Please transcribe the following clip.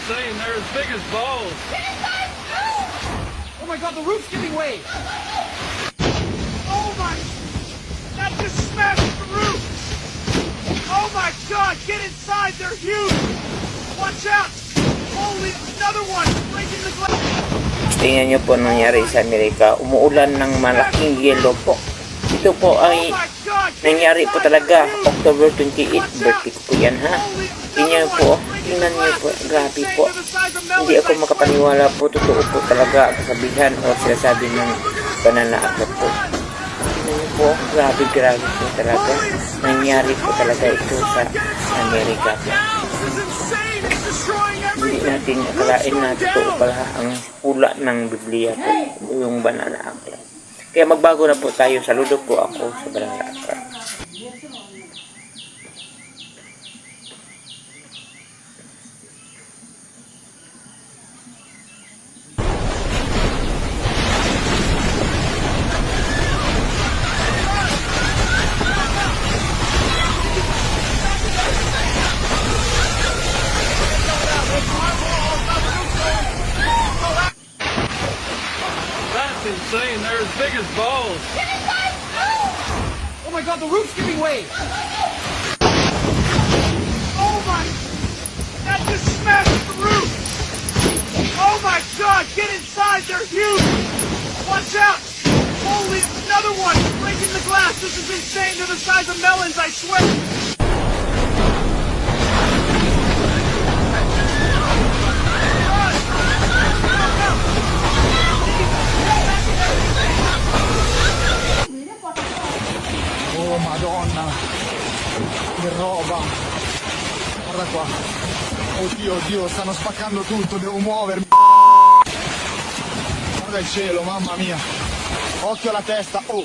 insane. They're as big as balls. Oh my god, the roof's giving way! Oh my... That just smashed the roof! Oh my god, get inside! They're huge! Watch out! Holy, another one! Breaking the glass! Tingnan niyo po nangyari sa Amerika. Umuulan ng malaking yelo po. Ito po ay nangyari po talaga. October 28, birthday ko po yan ha. Tingnan po. Tingnan niyo po. Grabe po. Hindi ako makapaniwala po. Totoo po talaga ang kasabihan o sinasabi ng pananaakot po. Tingnan niyo po. Grabe po talaga. Nangyari po talaga ito sa Amerika po. Hindi natin akalain na totoo pala ang hula ng Biblia po. Yung banana aklat. Kaya magbago na po tayo. Saludo po ako sa banana aklat. That's insane. They're as big as balls. Oh my god, the roof's giving way! Oh my... That just smashed the roof! Oh my god, get inside! They're huge! Watch out! Holy, another one! Breaking the glass! This is insane! They're the size of melons, I swear! Oh madonna, che roba, guarda qua, oddio oddio, stanno spaccando tutto, devo muovermi, guarda il cielo, mamma mia, occhio alla testa, oh.